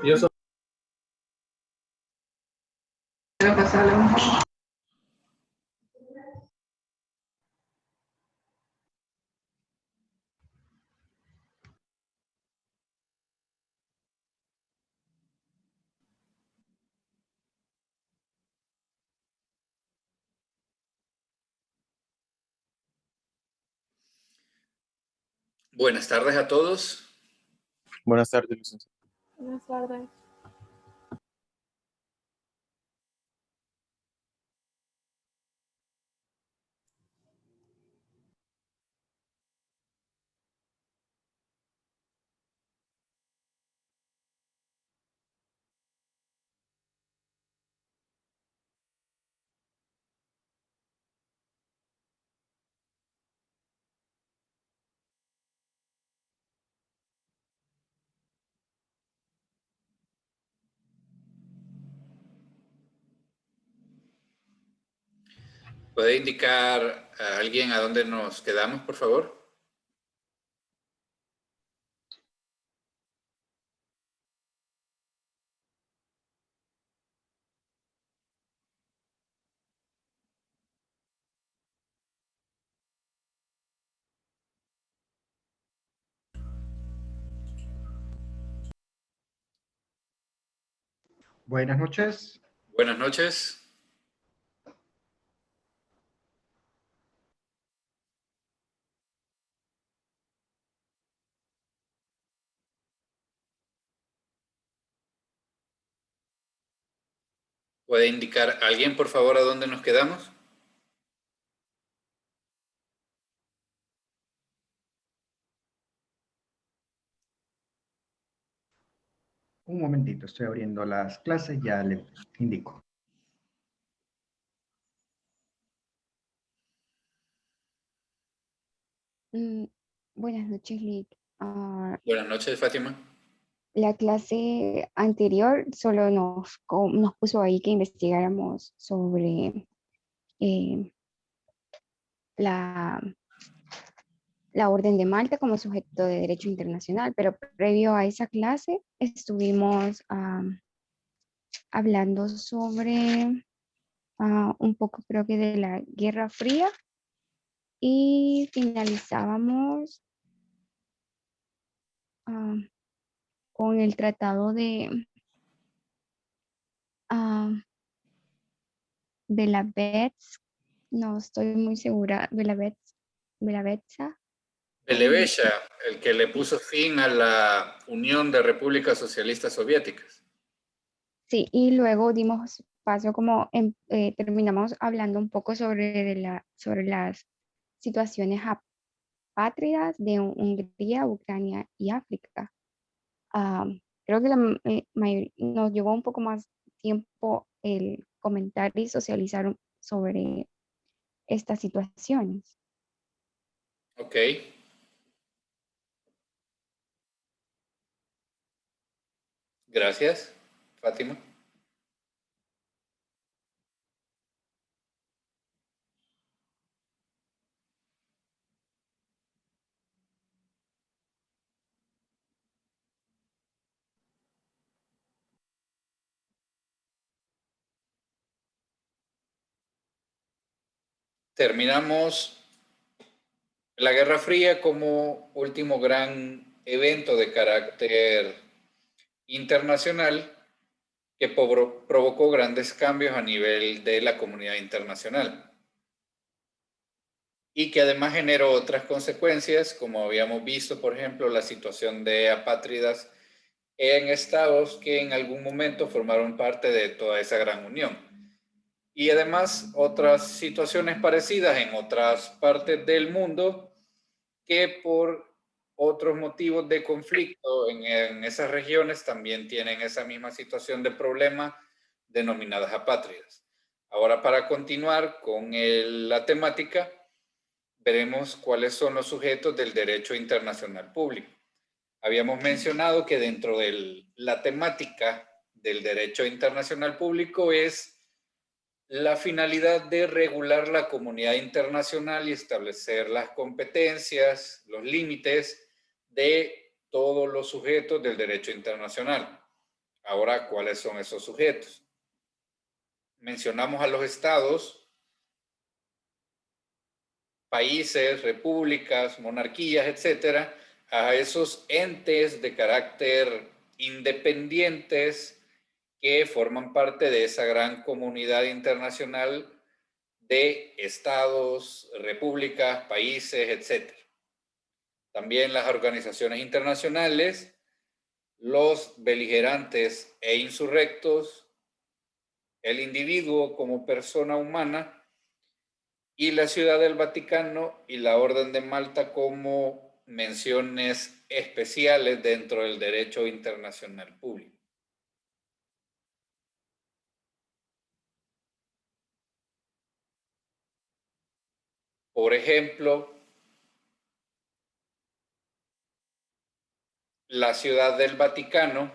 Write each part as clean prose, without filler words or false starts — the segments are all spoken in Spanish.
Yo soy... Buenas tardes a todos. Buenas tardes, licenciado. Buenas tardes. ¿Puede indicar a alguien a dónde nos quedamos, por favor? Buenas noches. Buenas noches. ¿Puede indicar a alguien, por favor, a dónde nos quedamos? Un momentito, estoy abriendo las clases, ya le indico. Buenas noches, Lick. Buenas noches, Fátima. La clase anterior solo nos puso ahí que investigáramos sobre eh, la, la Orden de Malta como sujeto de derecho internacional, pero previo a esa clase estuvimos hablando sobre un poco, creo que de la Guerra Fría, y finalizábamos con el tratado ah, de la BETS, no estoy muy segura, de la BETSA. Belevesha, el que le puso fin a la Unión de Repúblicas Socialistas Soviéticas. Sí, y luego dimos paso como terminamos hablando un poco sobre las situaciones apátridas de Hungría, Ucrania y África. Ah, Creo que nos llevó un poco más tiempo el comentar y socializar sobre estas situaciones. Ok. Gracias, Fátima. Terminamos la Guerra Fría como último gran evento de carácter internacional que provocó grandes cambios a nivel de la comunidad internacional y que además generó otras consecuencias, como habíamos visto, por ejemplo, la situación de apátridas en estados que en algún momento formaron parte de toda esa gran unión. Y además otras situaciones parecidas en otras partes del mundo que por otros motivos de conflicto en esas regiones también tienen esa misma situación de problema denominadas apátridas. Ahora, para continuar con la temática, veremos cuáles son los sujetos del derecho internacional público. Habíamos mencionado que dentro de la temática del derecho internacional público es la finalidad de regular la comunidad internacional y establecer las competencias, los límites de todos los sujetos del derecho internacional. Ahora, ¿cuáles son esos sujetos? Mencionamos a los estados, países, repúblicas, monarquías, etcétera, a esos entes de carácter independientes que forman parte de esa gran comunidad internacional de estados, repúblicas, países, etcétera. También las organizaciones internacionales, los beligerantes e insurrectos, el individuo como persona humana y la Ciudad del Vaticano y la Orden de Malta como menciones especiales dentro del derecho internacional público. Por ejemplo, la Ciudad del Vaticano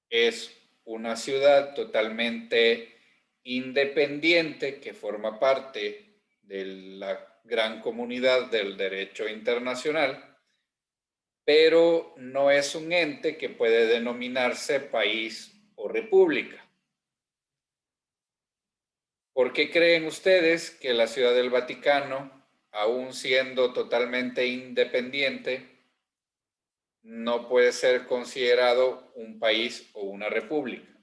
es una ciudad totalmente independiente que forma parte de la gran comunidad del derecho internacional, pero no es un ente que puede denominarse país o república. ¿Por qué creen ustedes que la Ciudad del Vaticano, aún siendo totalmente independiente, no puede ser considerado un país o una república?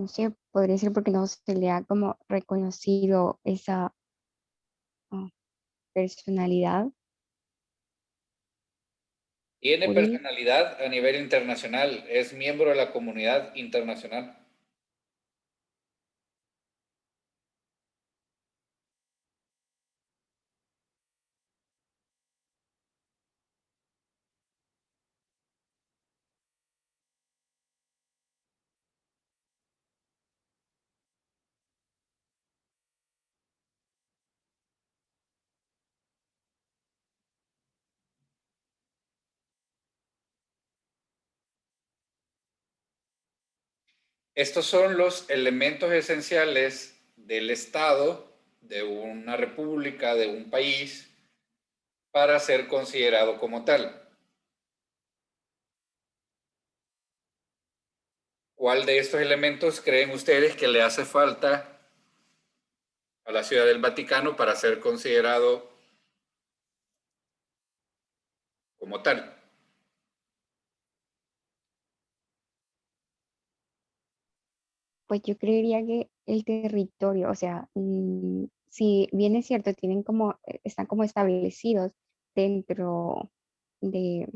No sé, podría ser porque no se le ha como reconocido esa ah, personalidad Tiene jurídica. personalidad a nivel internacional, es miembro de la comunidad internacional. Estos son los elementos esenciales del Estado, de una república, de un país, para ser considerado como tal. ¿Cuál de estos elementos creen ustedes que le hace falta a la Ciudad del Vaticano para ser considerado como tal? Pues yo creería que el territorio, o sea, si bien es cierto, tienen como, están como establecidos dentro de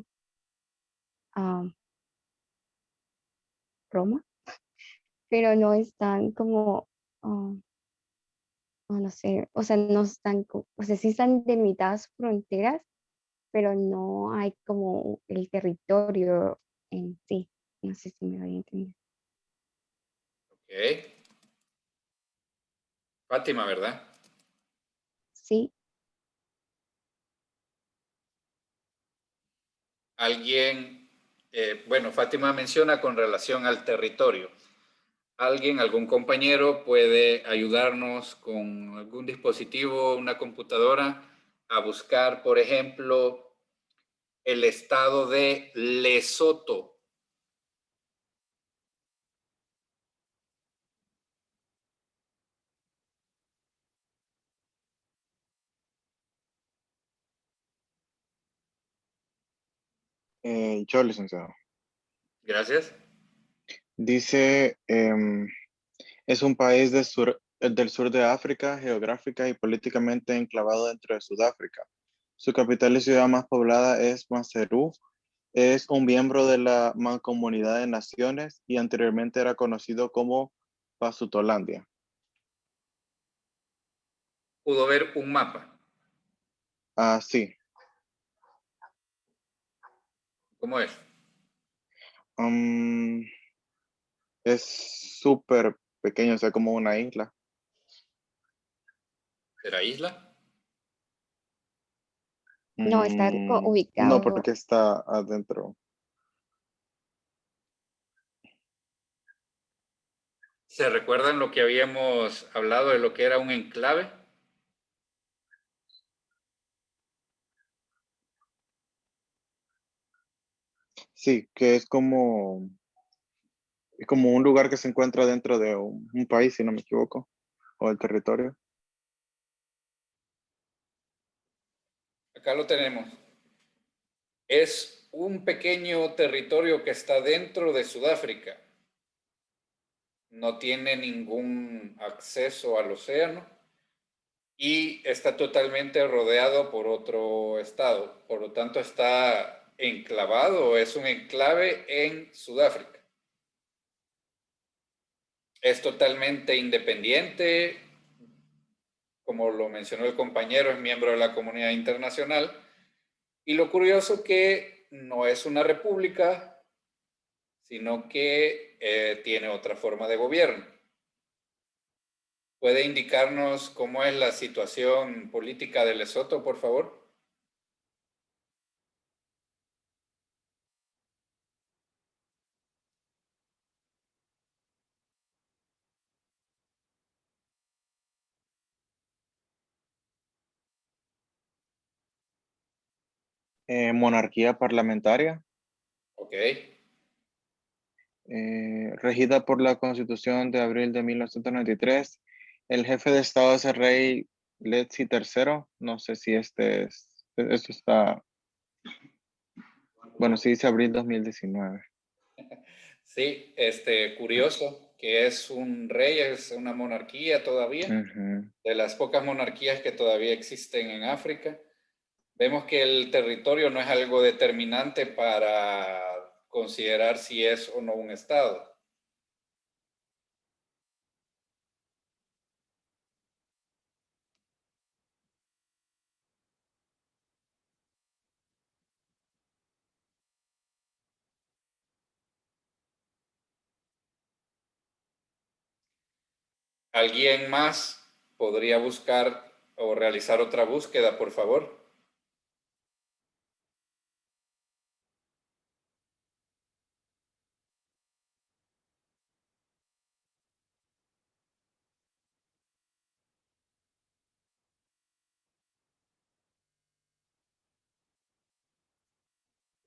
ah, Roma, pero no están como, ah, no sé, o sea, no están, o sea, sí están delimitadas fronteras, pero no hay como el territorio en sí. No sé si me voy a entender. Ok. Fátima, ¿verdad? Sí, Alguien, bueno, Fátima menciona con relación al territorio. Alguien, algún compañero puede ayudarnos con algún dispositivo, una computadora, a buscar, por ejemplo, el estado de Lesoto. Yo, licenciado. Gracias. Dice, es un país del sur de África, geográfica y políticamente enclavado dentro de Sudáfrica. Su capital y ciudad más poblada es Maseru. Es un miembro de la Mancomunidad de Naciones y anteriormente era conocido como Pasutolandia. Pudo ver un mapa. Ah, sí. ¿Cómo es? Um, es súper pequeño, o sea, como una isla. ¿Será isla? No, está No, ubicado. porque está adentro. ¿Se recuerdan lo que habíamos hablado de lo que era un enclave? Sí, que es como un lugar que se encuentra dentro de un país, si no me equivoco, o el territorio. Acá lo tenemos. Es un pequeño territorio que está dentro de Sudáfrica. No tiene ningún acceso al océano y está totalmente rodeado por otro estado. Por lo tanto, está enclavado, es un enclave en Sudáfrica. Es totalmente independiente, como lo mencionó el compañero, es miembro de la comunidad internacional. Y lo curioso que no es una república, sino que tiene otra forma de gobierno. ¿Puede indicarnos cómo es la situación política de Lesoto, por favor? Monarquía parlamentaria, Ok. regida por la Constitución de abril de 1993. El jefe de Estado es el rey Letzi III. No sé si esto está, bueno, sí dice abril 2019. Sí, curioso que es un rey, es una monarquía todavía, Ujú. de las pocas monarquías que todavía existen en África. Vemos que el territorio no es algo determinante para considerar si es o no un estado. ¿Alguien más podría buscar o realizar otra búsqueda, por favor?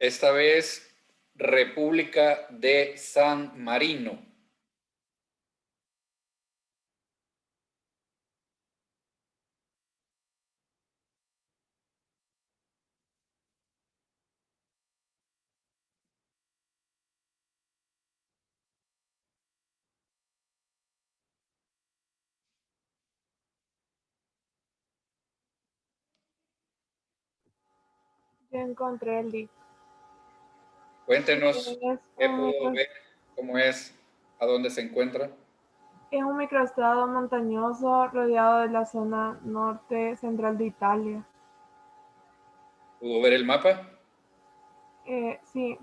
Esta vez, República de San Marino. Ya encontré el link. Cuéntenos Es qué un pudo micro, ver, cómo es, a dónde se encuentra. es un microestado montañoso rodeado de la zona norte central de Italia. ¿Pudo ver el mapa? Sí,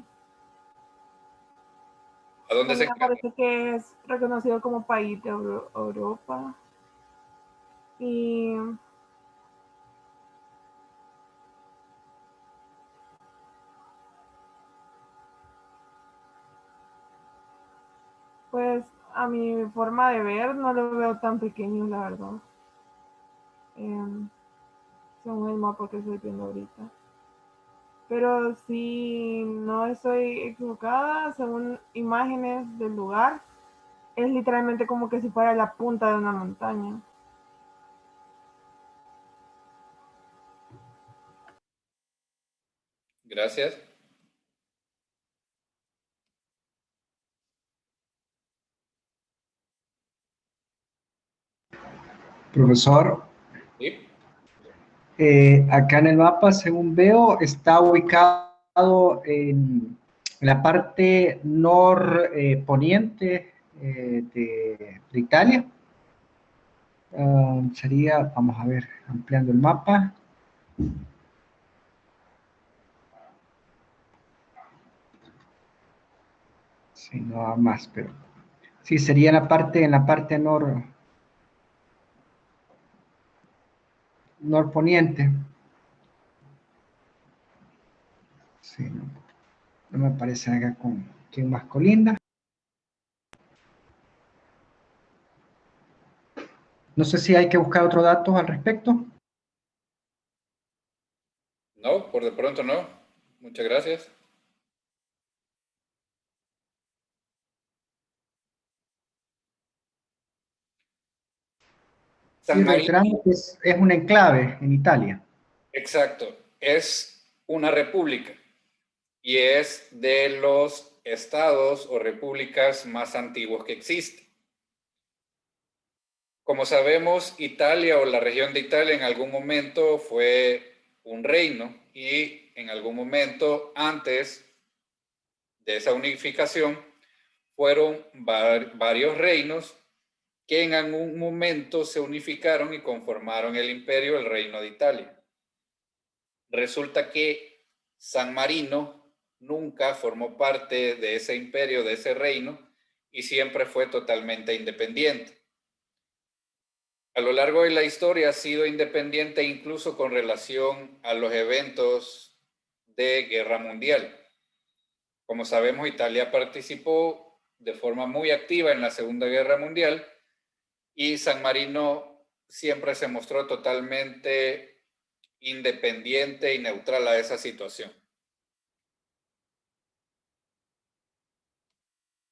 ¿A dónde se también encuentra? aparece que es reconocido como país de Europa. Y pues a mi forma de ver no lo veo tan pequeño, la verdad. Según el mapa que estoy viendo ahorita. Pero si no estoy equivocada, según imágenes del lugar, es literalmente como que si fuera la punta de una montaña. Gracias. Profesor, ¿Sí? Acá en el mapa, según veo, está ubicado en la parte norponiente de Italia. Sería, vamos a ver, ampliando el mapa. Sí, no va más, pero sí, sería en la parte norponiente. Sí, no, no me aparece acá con quién más colinda. No sé si hay que buscar otros datos al respecto. No, por de pronto no. Muchas gracias. Sí, San Marino, reiterando que es un enclave en Italia. exacto, es una república y es de los estados o repúblicas más antiguos que existen. Como sabemos, Italia o la región de Italia en algún momento fue un reino y en algún momento antes de esa unificación fueron varios reinos que en algún momento se unificaron y conformaron el imperio, el Reino de Italia. Resulta que San Marino nunca formó parte de ese imperio, de ese reino, y siempre fue totalmente independiente. A lo largo de la historia ha sido independiente incluso con relación a los eventos de guerra mundial. Como sabemos, Italia participó de forma muy activa en la Segunda Guerra Mundial y San Marino siempre se mostró totalmente independiente y neutral a esa situación.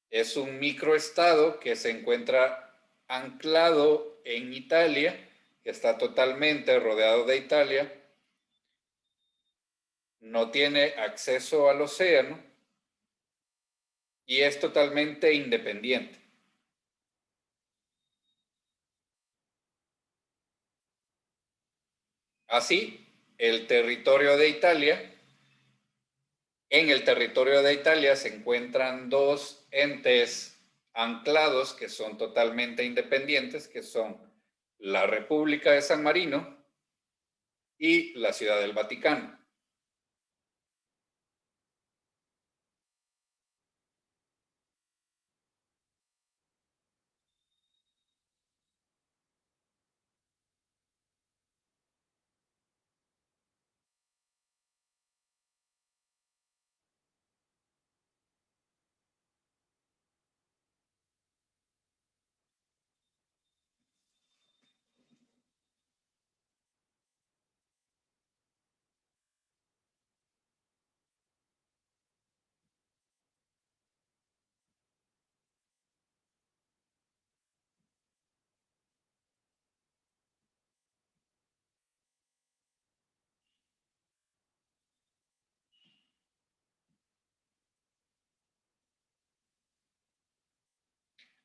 Es un microestado que se encuentra anclado en Italia, que está totalmente rodeado de Italia, no tiene acceso al océano y es totalmente independiente. Así, el territorio de Italia, en el territorio de Italia se encuentran dos entes anclados que son totalmente independientes, que son la República de San Marino y la Ciudad del Vaticano.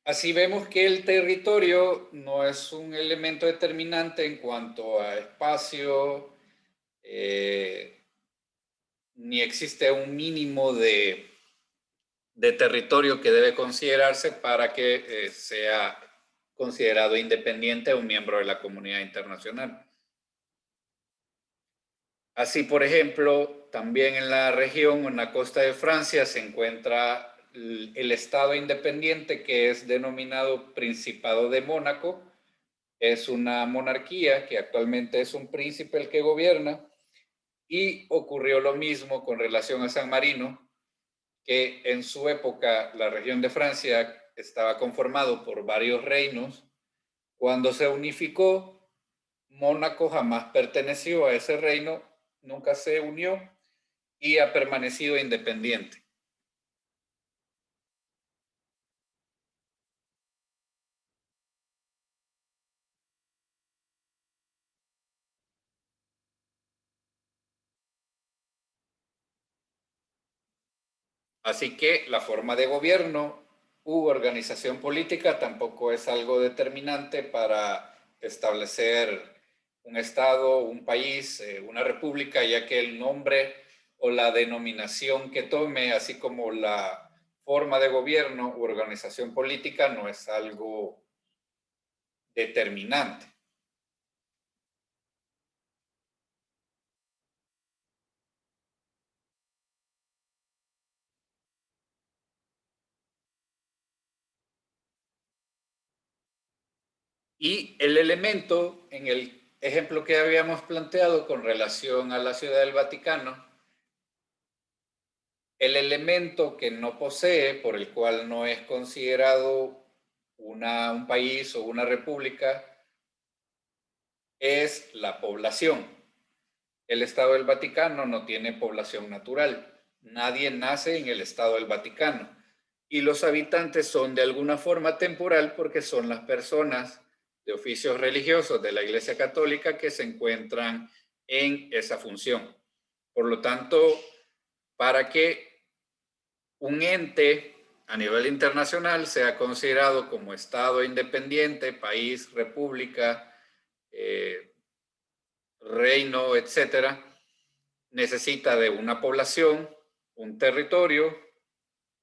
Así vemos que el territorio no es un elemento determinante en cuanto a espacio, ni existe un mínimo de territorio que debe considerarse para que sea considerado independiente o un miembro de la comunidad internacional. Así, por ejemplo, también en la región, en la costa de Francia, se encuentra el Estado independiente que es denominado Principado de Mónaco. Es una monarquía que actualmente es un príncipe el que gobierna y ocurrió lo mismo con relación a San Marino, que en su época la región de Francia estaba conformado por varios reinos. Cuando se unificó, Mónaco jamás perteneció a ese reino, nunca se unió y ha permanecido independiente. Así que la forma de gobierno u organización política tampoco es algo determinante para establecer un estado, un país, una república, ya que el nombre o la denominación que tome, así como la forma de gobierno u organización política, no es algo determinante. Y el elemento, en el ejemplo que habíamos planteado con relación a la Ciudad del Vaticano, el elemento que no posee, por el cual no es considerado un país o una república, es la población. El Estado del Vaticano no tiene población natural. Nadie nace en el Estado del Vaticano. Y los habitantes son de alguna forma temporal porque son las personas de oficios religiosos de la Iglesia Católica que se encuentran en esa función. Por lo tanto, para que un ente a nivel internacional sea considerado como Estado independiente, país, república, reino, etcétera, necesita de una población, un territorio,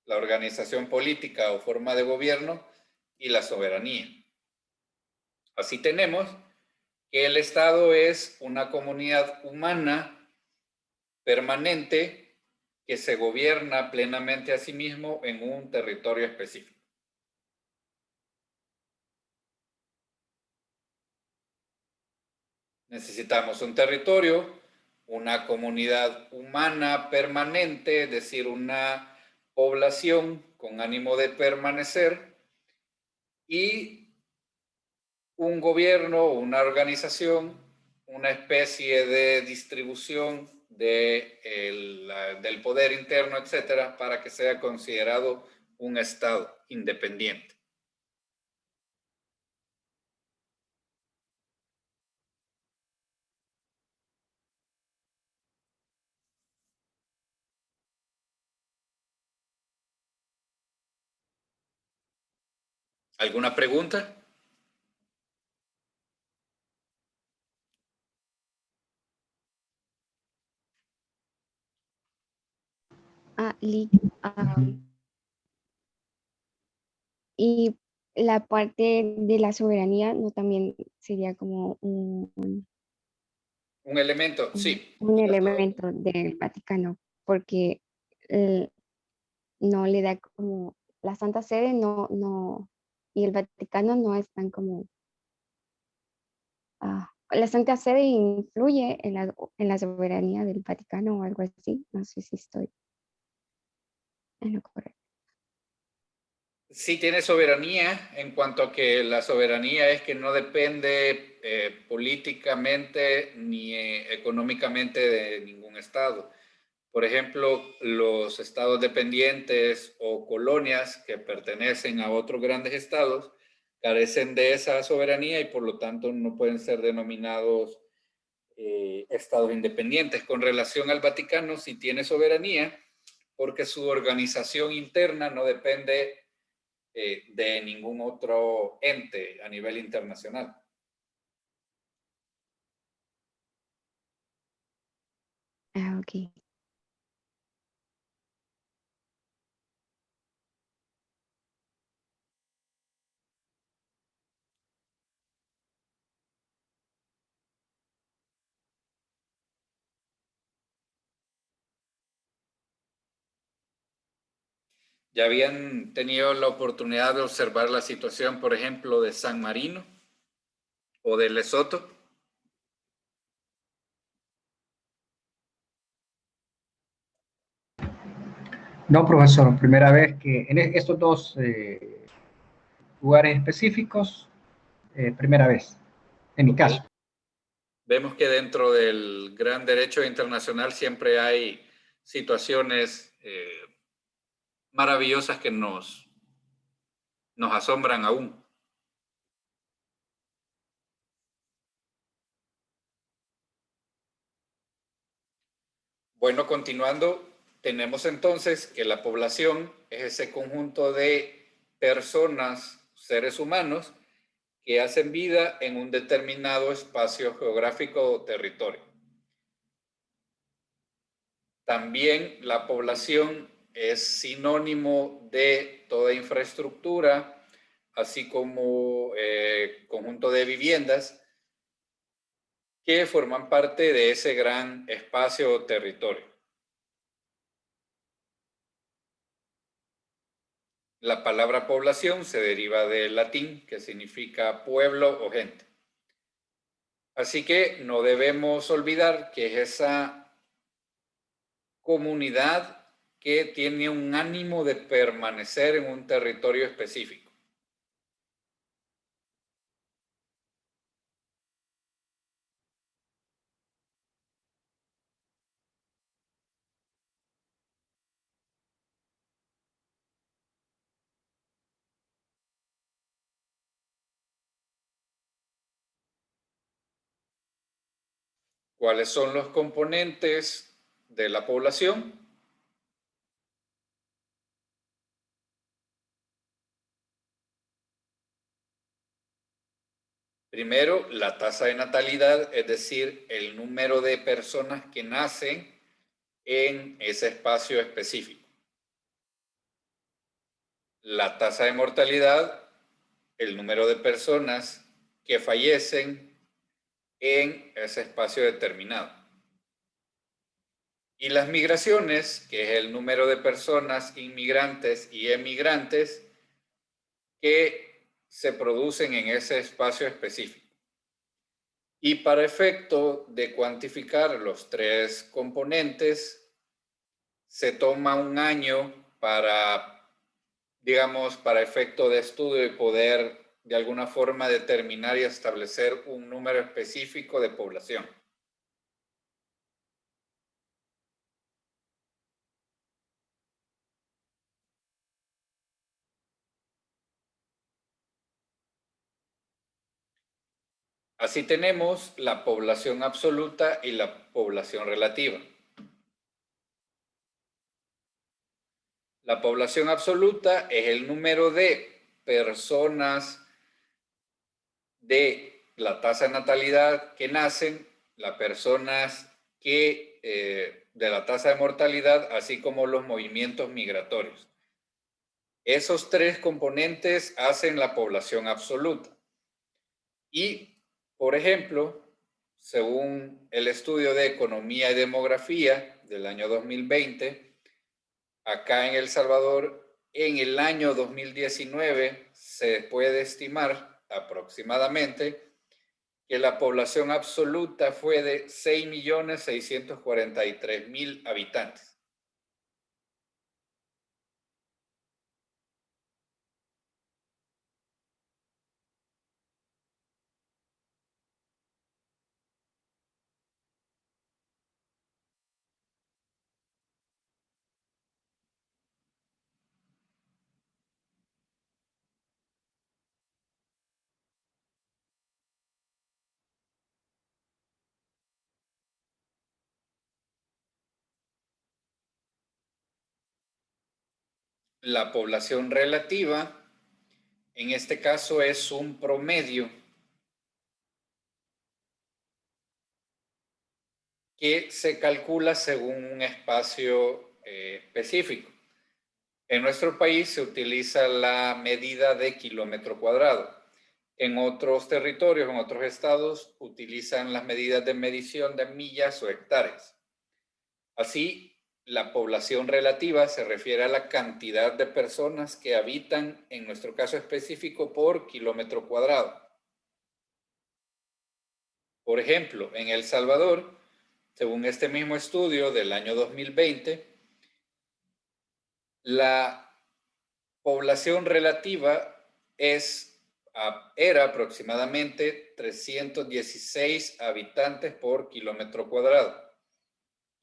la organización política o forma de gobierno y la soberanía. Así tenemos que el Estado es una comunidad humana permanente que se gobierna plenamente a sí mismo en un territorio específico. Necesitamos un territorio, una comunidad humana permanente, es decir, una población con ánimo de permanecer, y un gobierno, una organización, una especie de distribución del poder interno, etcétera, para que sea considerado un Estado independiente. ¿Alguna pregunta? Y la parte de la soberanía no también sería como un elemento, sí. Un elemento del Vaticano, porque no le da como la Santa Sede y el Vaticano no están como la Santa Sede influye en la soberanía del Vaticano o algo así. No sé si estoy en lo correcto. Sí tiene soberanía en cuanto a que la soberanía es que no depende políticamente ni económicamente de ningún estado. Por ejemplo, los estados dependientes o colonias que pertenecen a otros grandes estados carecen de esa soberanía y por lo tanto no pueden ser denominados estados independientes. Con relación al Vaticano, sí tiene soberanía porque su organización interna no depende de ningún otro ente a nivel internacional. Ok. ¿Ya habían tenido la oportunidad de observar la situación, por ejemplo, de San Marino o de Lesoto? No, profesor, primera vez que en estos dos lugares específicos, primera vez, en mi caso. Vemos que dentro del gran derecho internacional siempre hay situaciones maravillosas que nos asombran aún. Bueno, continuando, tenemos entonces que la población es ese conjunto de personas, seres humanos, que hacen vida en un determinado espacio geográfico o territorio. También la población es sinónimo de toda infraestructura, así como conjunto de viviendas que forman parte de ese gran espacio o territorio. La palabra población se deriva del latín, que significa pueblo o gente. Así que no debemos olvidar que es esa comunidad que tiene un ánimo de permanecer en un territorio específico. ¿Cuáles son los componentes de la población? Primero, la tasa de natalidad, es decir, el número de personas que nacen en ese espacio específico. La tasa de mortalidad, el número de personas que fallecen en ese espacio determinado. Y las migraciones, que es el número de personas inmigrantes y emigrantes que se producen en ese espacio específico. Y para efecto de cuantificar los tres componentes, se toma un año para, digamos, para efecto de estudio y poder de alguna forma determinar y establecer un número específico de población. Así tenemos la población absoluta y la población relativa. La población absoluta es el número de personas de la tasa de natalidad que nacen, las personas que de la tasa de mortalidad, así como los movimientos migratorios. Esos tres componentes hacen la población absoluta. Y, por ejemplo, según el estudio de economía y demografía del año 2020, acá en El Salvador, en el año 2019 se puede estimar aproximadamente que la población absoluta fue de 6.643.000 habitantes. La población relativa, en este caso, es un promedio que se calcula según un espacio específico. En nuestro país se utiliza la medida de kilómetro cuadrado. En otros territorios, en otros estados, utilizan las medidas de medición de millas o hectáreas. Así, la población relativa se refiere a la cantidad de personas que habitan, en nuestro caso específico, por kilómetro cuadrado. Por ejemplo, en El Salvador, según este mismo estudio del año 2020, la población relativa era aproximadamente 316 habitantes por kilómetro cuadrado.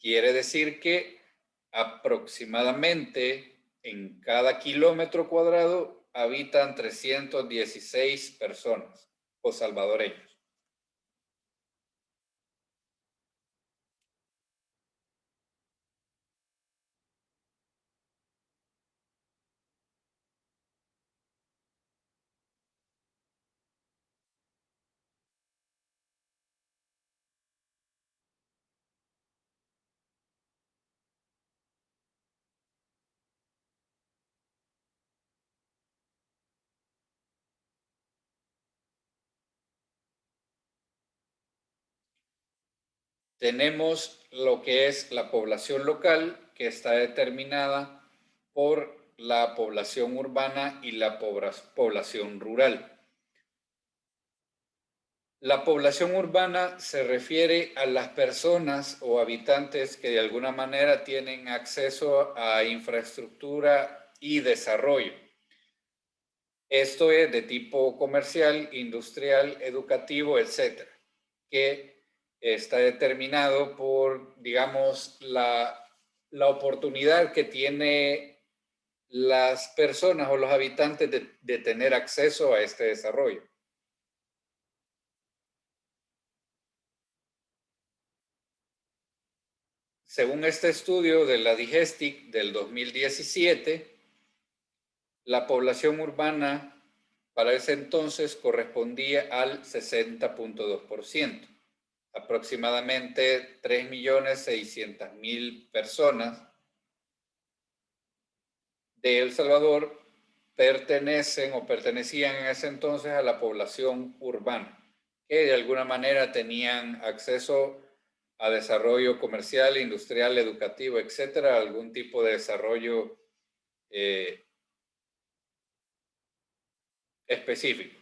Quiere decir que aproximadamente en cada kilómetro cuadrado habitan 316 personas o salvadoreños. tenemos lo que es la población local, que está determinada por la población urbana y la población rural. La población urbana se refiere a las personas o habitantes que de alguna manera tienen acceso a infraestructura y desarrollo. Esto es de tipo comercial, industrial, educativo, etcétera, que está determinado por, digamos, la oportunidad que tiene las personas o los habitantes de tener acceso a este desarrollo. Según este estudio de la Digestic del 2017, la población urbana para ese entonces correspondía al 60.2%, aproximadamente 3.600.000 personas de El Salvador pertenecen o pertenecían en ese entonces a la población urbana, que de alguna manera tenían acceso a desarrollo comercial, industrial, educativo, etcétera, algún tipo de desarrollo específico.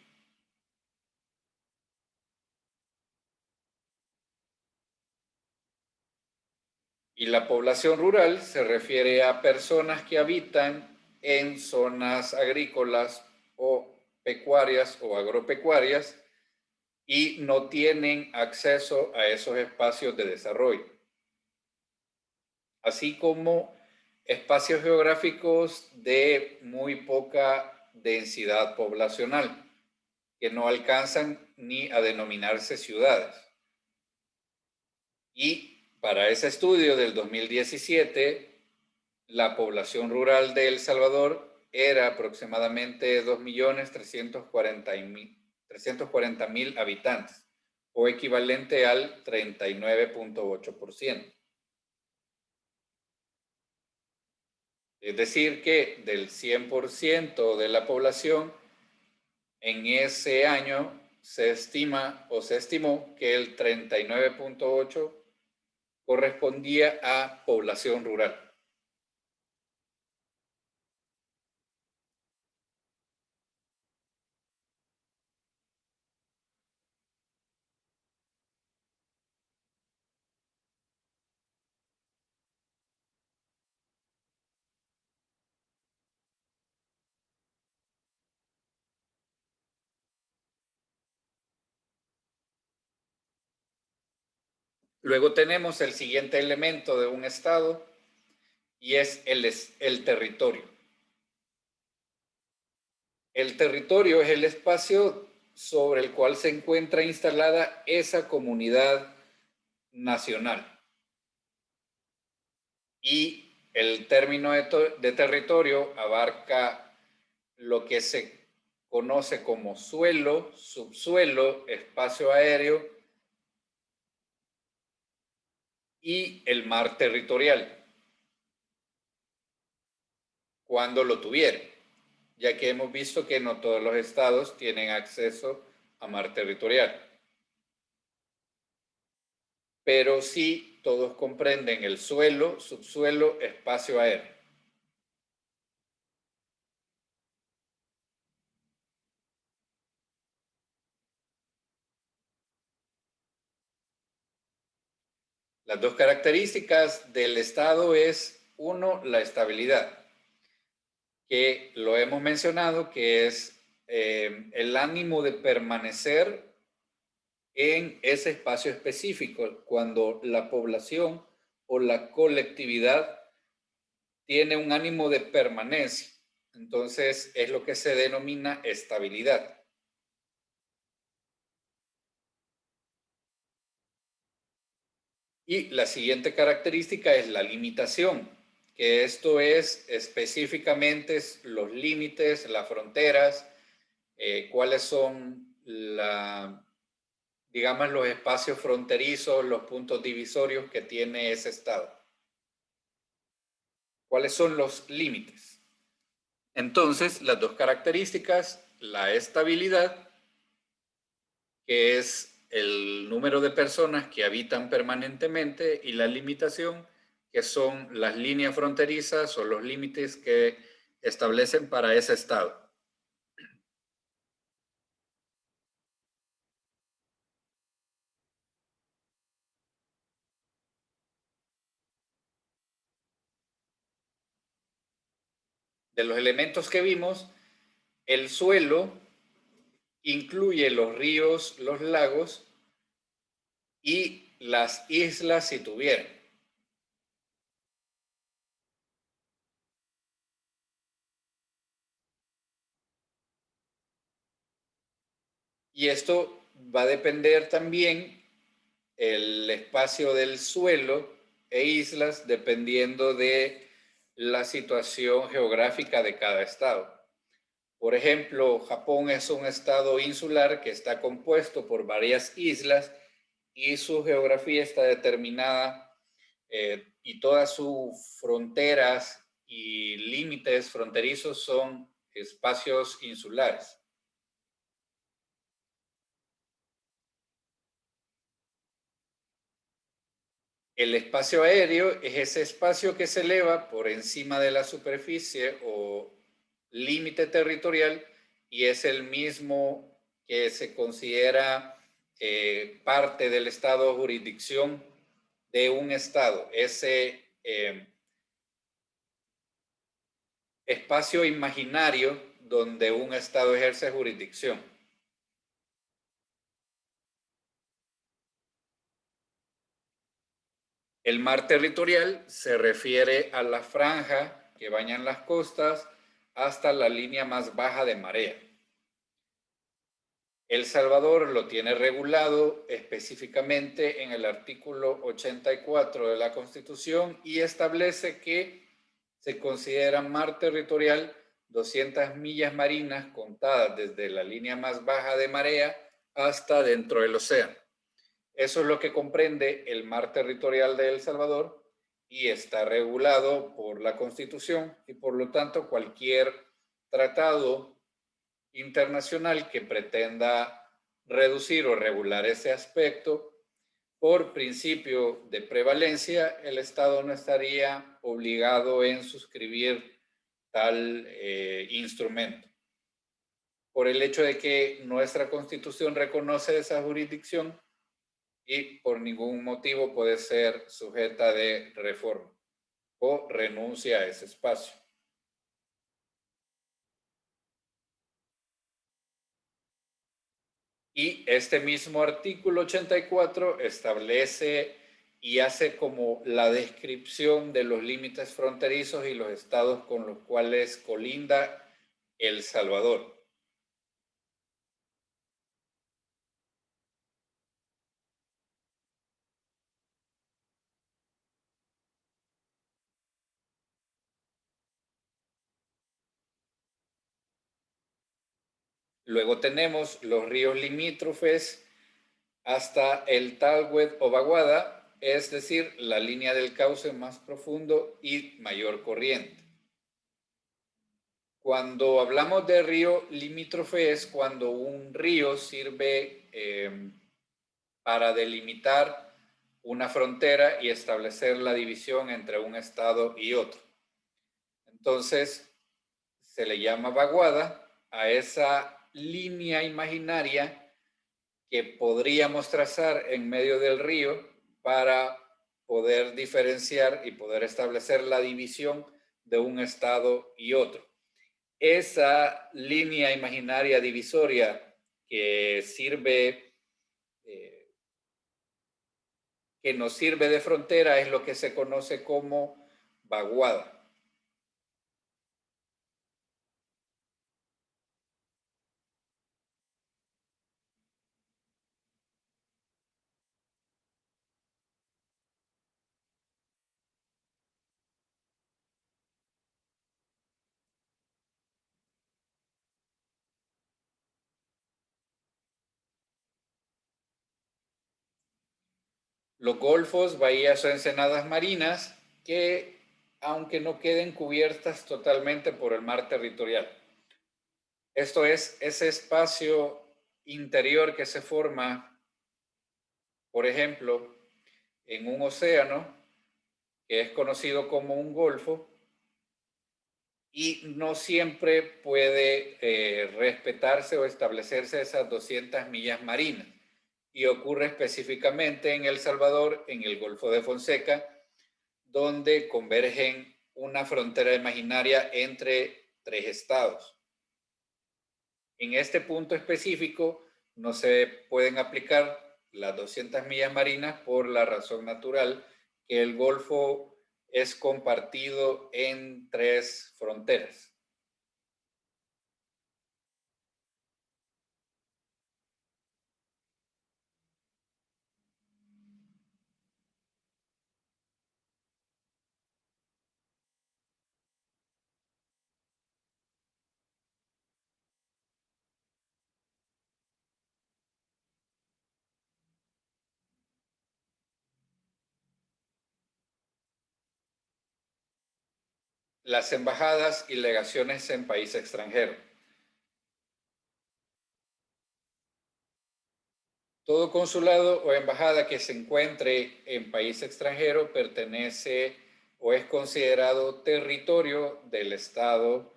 Y la población rural se refiere a personas que habitan en zonas agrícolas o pecuarias o agropecuarias y no tienen acceso a esos espacios de desarrollo, así como espacios geográficos de muy poca densidad poblacional, que no alcanzan ni a denominarse ciudades. Y para ese estudio del 2017, la población rural de El Salvador era aproximadamente 2.340.000 habitantes, o equivalente al 39.8%. Es decir, que del 100% de la población, en ese año se estima o se estimó que el 39.8% correspondía a población rural. Luego tenemos el siguiente elemento de un estado y es el territorio. El territorio es el espacio sobre el cual se encuentra instalada esa comunidad nacional. Y el término de territorio abarca lo que se conoce como suelo, subsuelo, espacio aéreo y el mar territorial, cuando lo tuviere, ya que hemos visto que no todos los estados tienen acceso a mar territorial. Pero sí todos comprenden el suelo, subsuelo, espacio aéreo. Las dos características del estado es, uno, la estabilidad, que lo hemos mencionado, que es el ánimo de permanecer en ese espacio específico, cuando la población o la colectividad tiene un ánimo de permanencia. Entonces es lo que se denomina estabilidad. Y la siguiente característica es la limitación, que esto es específicamente los límites, las fronteras, cuáles son digamos, los espacios fronterizos, los puntos divisorios que tiene ese estado. ¿Cuáles son los límites? Entonces, las dos características, la estabilidad, que es el número de personas que habitan permanentemente y la limitación, que son las líneas fronterizas o los límites que establecen para ese estado. De los elementos que vimos, el suelo incluye los ríos, los lagos y las islas si tuvieran. Y esto va a depender también el espacio del suelo e islas dependiendo de la situación geográfica de cada estado. Por ejemplo, Japón es un estado insular que está compuesto por varias islas y su geografía está determinada y todas sus fronteras y límites fronterizos son espacios insulares. El espacio aéreo es ese espacio que se eleva por encima de la superficie o límite territorial y es el mismo que se considera parte del estado o jurisdicción de un estado. Ese espacio imaginario donde un estado ejerce jurisdicción. El mar territorial se refiere a la franja que bañan las costas hasta la línea más baja de marea. El Salvador lo tiene regulado específicamente en el artículo 84 de la Constitución y establece que se considera mar territorial 200 millas marinas contadas desde la línea más baja de marea hasta dentro del océano. Eso es lo que comprende el mar territorial de El Salvador y está regulado por la Constitución y por lo tanto cualquier tratado internacional que pretenda reducir o regular ese aspecto, por principio de prevalencia, el Estado no estaría obligado en suscribir tal instrumento. Por el hecho de que nuestra Constitución reconoce esa jurisdicción, y por ningún motivo puede ser sujeta de reforma o renuncia a ese espacio. Y este mismo artículo 84 establece y hace como la descripción de los límites fronterizos y los estados con los cuales colinda El Salvador. Luego tenemos los ríos limítrofes hasta el Talwet o Baguada, es decir, la línea del cauce más profundo y mayor corriente. Cuando hablamos de río limítrofe es cuando un río sirve para delimitar una frontera y establecer la división entre un estado y otro. Entonces, se le llama vaguada a esa línea imaginaria que podríamos trazar en medio del río para poder diferenciar y poder establecer la división de un estado y otro. Esa línea imaginaria divisoria que sirve, que nos sirve de frontera es lo que se conoce como vaguada. Los golfos, bahías o ensenadas marinas que, aunque no queden cubiertas totalmente por el mar territorial. Esto es ese espacio interior que se forma por ejemplo, en un océano que es conocido como un golfo, y no siempre puede respetarse o establecerse esas 200 millas marinas. Y ocurre específicamente en El Salvador, en el Golfo de Fonseca, donde convergen una frontera imaginaria entre 3 estados. En este punto específico no se pueden aplicar las 200 millas marinas por la razón natural que el Golfo es compartido en 3 fronteras. Las embajadas y legaciones en país extranjero. Todo consulado o embajada que se encuentre en país extranjero pertenece o es considerado territorio del Estado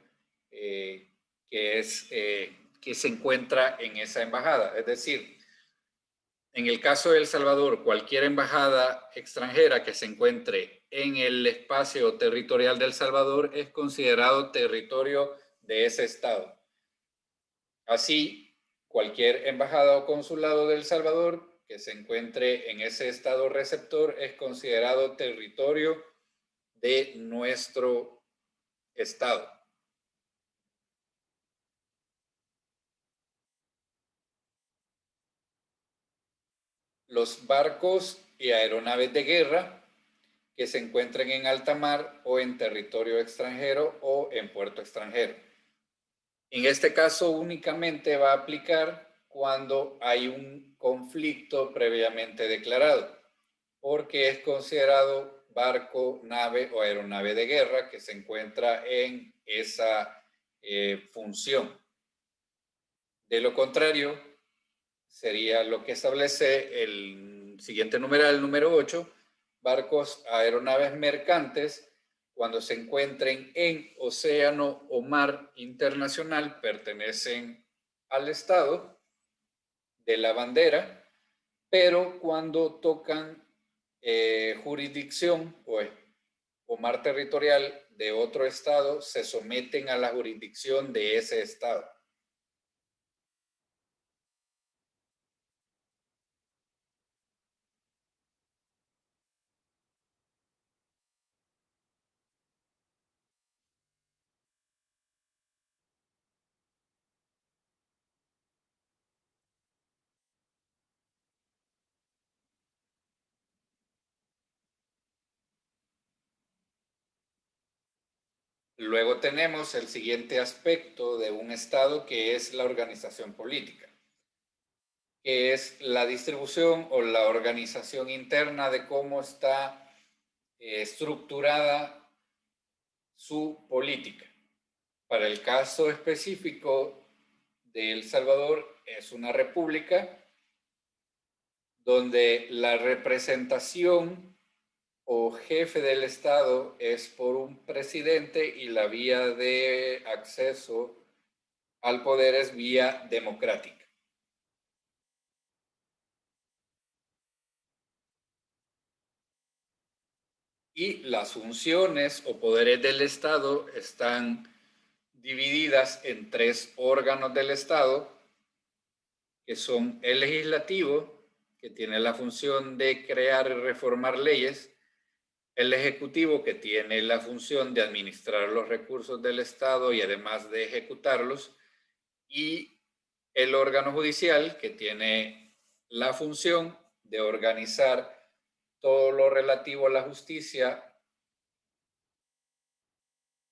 que se encuentra en esa embajada. Es decir, en el caso de El Salvador, cualquier embajada extranjera que se encuentre en el espacio territorial de El Salvador es considerado territorio de ese Estado. Así, cualquier embajada o consulado de El Salvador que se encuentre en ese estado receptor es considerado territorio de nuestro estado. Los barcos y aeronaves de guerra que se encuentren en alta mar o en territorio extranjero o en puerto extranjero. En este caso únicamente va a aplicar cuando hay un conflicto previamente declarado, porque es considerado barco, nave o aeronave de guerra que se encuentra en esa función. De lo contrario, sería lo que establece el siguiente numeral, el número 8, barcos, aeronaves mercantes, cuando se encuentren en océano o mar internacional, pertenecen al Estado de la bandera, pero cuando tocan jurisdicción o mar territorial de otro Estado, se someten a la jurisdicción de ese Estado. Luego tenemos el siguiente aspecto de un Estado, que es la organización política, que es la distribución o la organización interna de cómo está estructurada su política. Para el caso específico de El Salvador, es una república donde la representación o jefe del Estado es por un presidente y la vía de acceso al poder es vía democrática. Y las funciones o poderes del Estado están divididas en 3 órganos del Estado, que son el legislativo, que tiene la función de crear y reformar leyes, el ejecutivo, que tiene la función de administrar los recursos del Estado y además de ejecutarlos, y el órgano judicial, que tiene la función de organizar todo lo relativo a la justicia,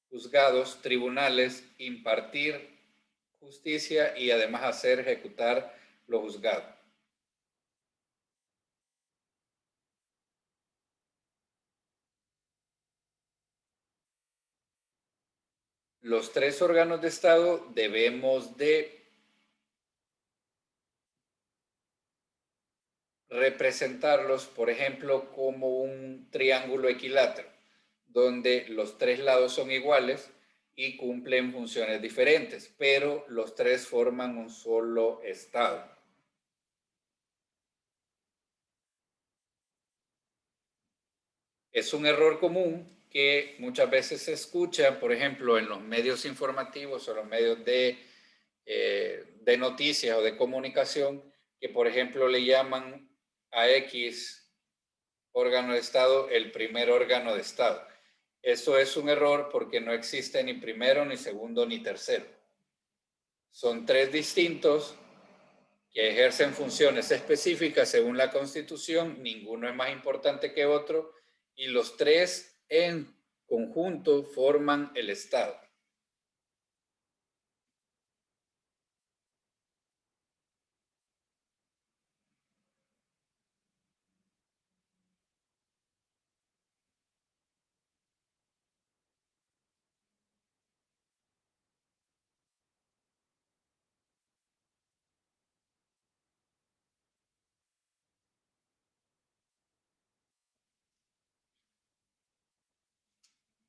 juzgados, tribunales, impartir justicia y además hacer ejecutar lo juzgado. Los 3 órganos de Estado debemos de representarlos, por ejemplo, como un triángulo equilátero, donde los tres lados son iguales y cumplen funciones diferentes, pero los tres forman un solo estado. Es un error común que muchas veces se escucha, por ejemplo, en los medios informativos o los medios de noticias o de comunicación, que por ejemplo le llaman a X órgano de Estado el primer órgano de Estado. Eso es un error porque no existe ni primero, ni segundo, ni tercero. Son tres distintos que ejercen funciones específicas según la Constitución, ninguno es más importante que otro, y los tres en conjunto forman el Estado.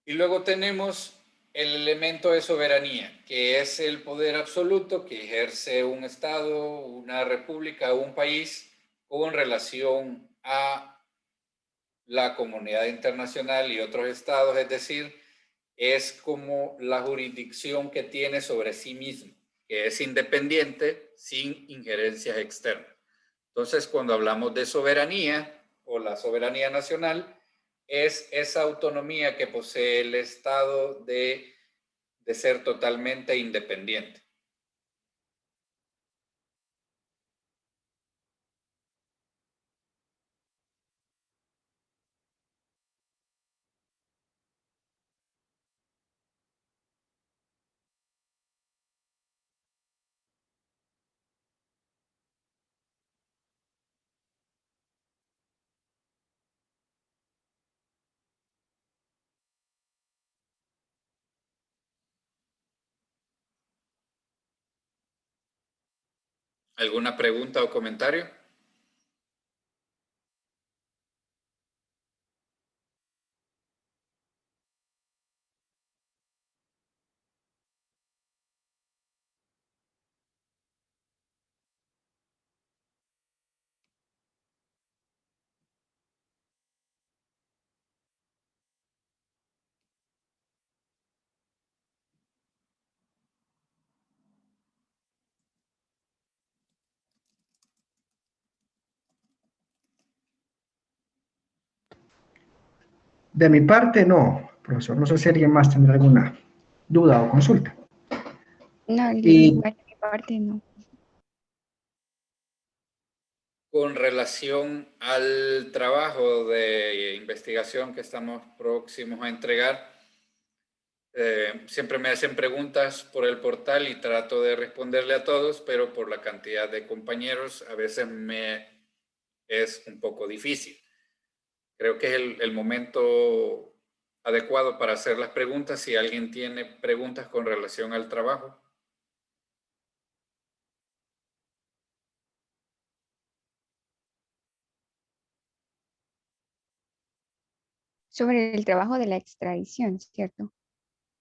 Y luego tenemos el elemento de soberanía, que es el poder absoluto que ejerce un Estado, una república o un país con relación a la comunidad internacional y otros estados, es decir, es como la jurisdicción que tiene sobre sí mismo, que es independiente sin injerencias externas. Entonces, cuando hablamos de soberanía o la soberanía nacional, es esa autonomía que posee el Estado de ser totalmente independiente. ¿Alguna pregunta o comentario? De mi parte, no, profesor. No sé si alguien más tendrá alguna duda o consulta. No, Y igual de mi parte no. Con relación al trabajo de investigación que estamos próximos a entregar, siempre me hacen preguntas por el portal y trato de responderle a todos, pero por la cantidad de compañeros a veces me es un poco difícil. Creo que es el momento adecuado para hacer las preguntas. Si alguien tiene preguntas con relación al trabajo. Sobre el trabajo de la extradición, ¿cierto?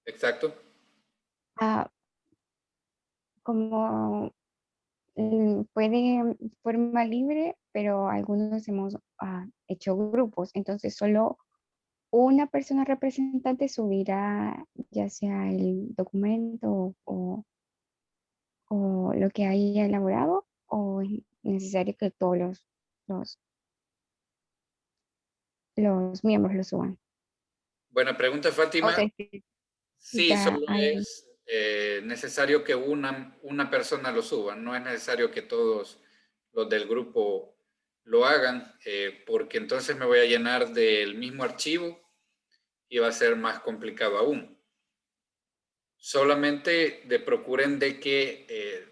Exacto. Como fue de forma libre, pero algunos hemos hecho grupos, entonces solo una persona representante subirá ya sea el documento o lo que haya elaborado, o es necesario que todos los, los miembros lo suban. Buena pregunta, O Fátima. sea, Sí, solo hay, es necesario que una persona lo suba. No es necesario que todos los del grupo lo hagan, porque entonces me voy a llenar del mismo archivo y va a ser más complicado aún. Solamente procuren de que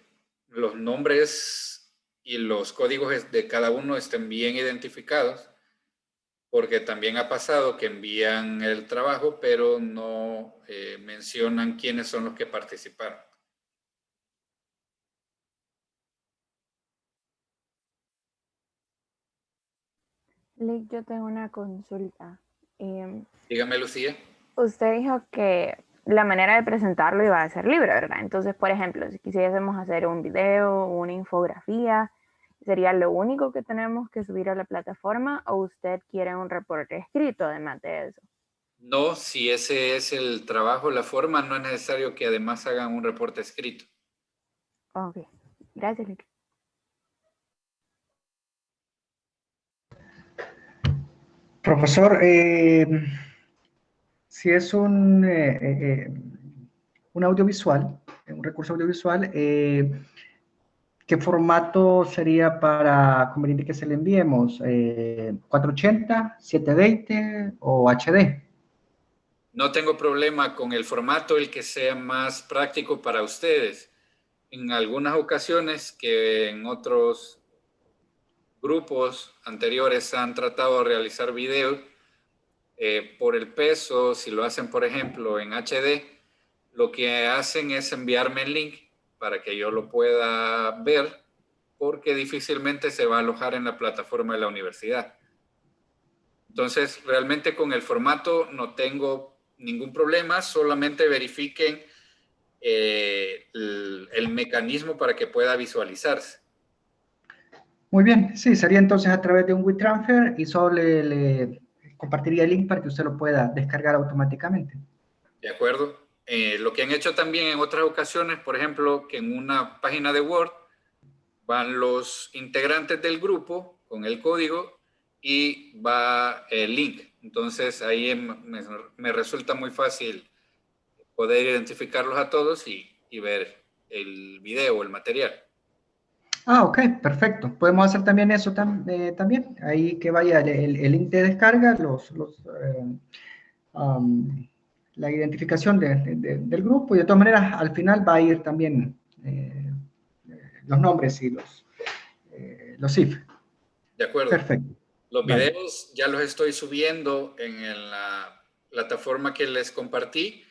los nombres y los códigos de cada uno estén bien identificados, porque también ha pasado que envían el trabajo, pero no mencionan quiénes son los que participaron. Lick, yo tengo una consulta. Dígame, Lucía. Usted dijo que la manera de presentarlo iba a ser libre, ¿verdad? Entonces, por ejemplo, si quisiésemos hacer un video, una infografía, ¿sería lo único que tenemos que subir a la plataforma o usted quiere un reporte escrito además de eso? No, si ese es el trabajo, la forma, no es necesario que además hagan un reporte escrito. Ok, gracias, Lick. Profesor, si es un audiovisual, un recurso audiovisual, ¿qué formato sería para conveniente que se le enviemos? ¿480, 720 o HD? No tengo problema con el formato, el que sea más práctico para ustedes. En algunas ocasiones que en otros grupos anteriores han tratado de realizar videos, por el peso, si lo hacen, por ejemplo, en HD, lo que hacen es enviarme el link para que yo lo pueda ver, porque difícilmente se va a alojar en la plataforma de la universidad. Entonces, realmente con el formato no tengo ningún problema, solamente verifiquen el mecanismo para que pueda visualizarse. Muy bien, sí, sería entonces a través de un WeTransfer y solo le compartiría el link para que usted lo pueda descargar automáticamente. ¿De acuerdo? Lo que han hecho también en otras ocasiones, por ejemplo, que en una página de Word van los integrantes del grupo con el código y va el link. Entonces ahí me resulta muy fácil poder identificarlos a todos y ver el video o el material. Ah, ok, perfecto. Podemos hacer también eso también. Ahí que vaya el link de descarga, la identificación del grupo y de todas maneras al final va a ir también los nombres y los CIF. De acuerdo. Perfecto. Los Vale. videos ya los estoy subiendo en la plataforma que les compartí.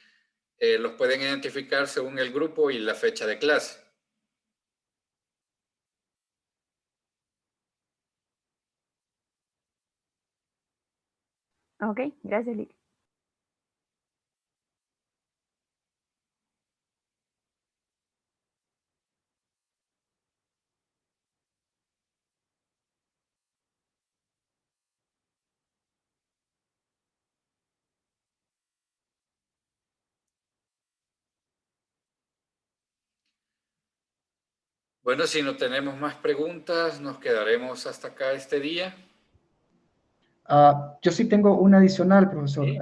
Los pueden identificar según el grupo y la fecha de clase. Ok, gracias, Lick. Bueno, si no tenemos más preguntas, nos quedaremos hasta acá este día. Yo sí tengo una adicional, profesor. Sí.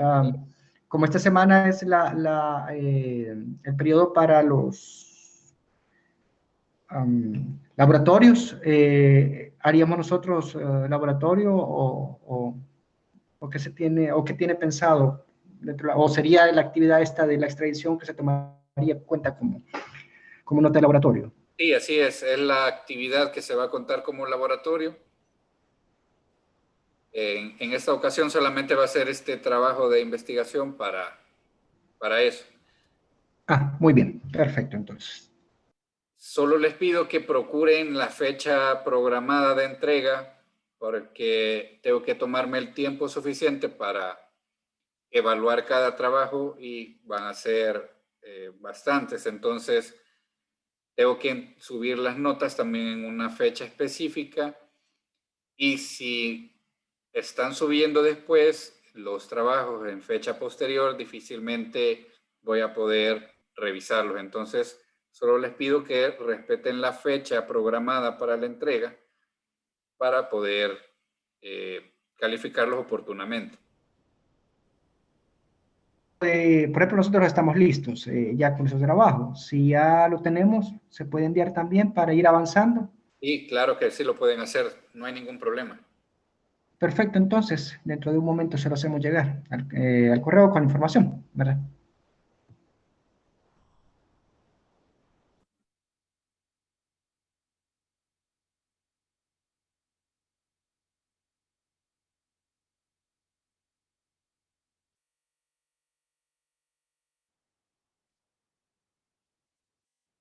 Como esta semana es el periodo para los laboratorios, ¿haríamos nosotros laboratorio o qué se tiene, o qué tiene pensado? O sería la actividad esta de la extradición que se tomaría en cuenta como nota de laboratorio. Sí, así es la actividad que se va a contar como laboratorio. En esta ocasión solamente va a ser este trabajo de investigación para eso. Ah, muy bien, perfecto entonces. Solo les pido que procuren la fecha programada de entrega porque tengo que tomarme el tiempo suficiente para evaluar cada trabajo y van a ser bastantes. Entonces, tengo que subir las notas también en una fecha específica y si están subiendo después los trabajos en fecha posterior, difícilmente voy a poder revisarlos. Entonces, solo les pido que respeten la fecha programada para la entrega para poder calificarlos oportunamente. Por ejemplo, nosotros estamos listos ya con esos trabajos. Si ya lo tenemos, se puede enviar también para ir avanzando. Y claro que sí lo pueden hacer, no hay ningún problema. Perfecto, entonces, dentro de un momento se lo hacemos llegar al correo con la información, ¿verdad?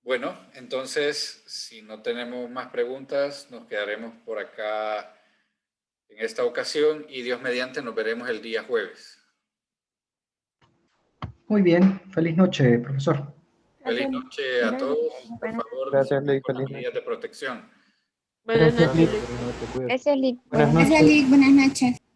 Bueno, entonces, si no tenemos más preguntas, nos quedaremos por acá en esta ocasión y Dios mediante nos veremos el día jueves. Muy bien, feliz noche, profesor. Feliz noche a todos. Por favor, Gracias, Lick. con las Feliz noche. medidas de protección. Buenas Gracias, noches. Lick. Buenas noches, cuídate. Gracias, Lick. Buenas Buenas noches. noches. Buenas noches.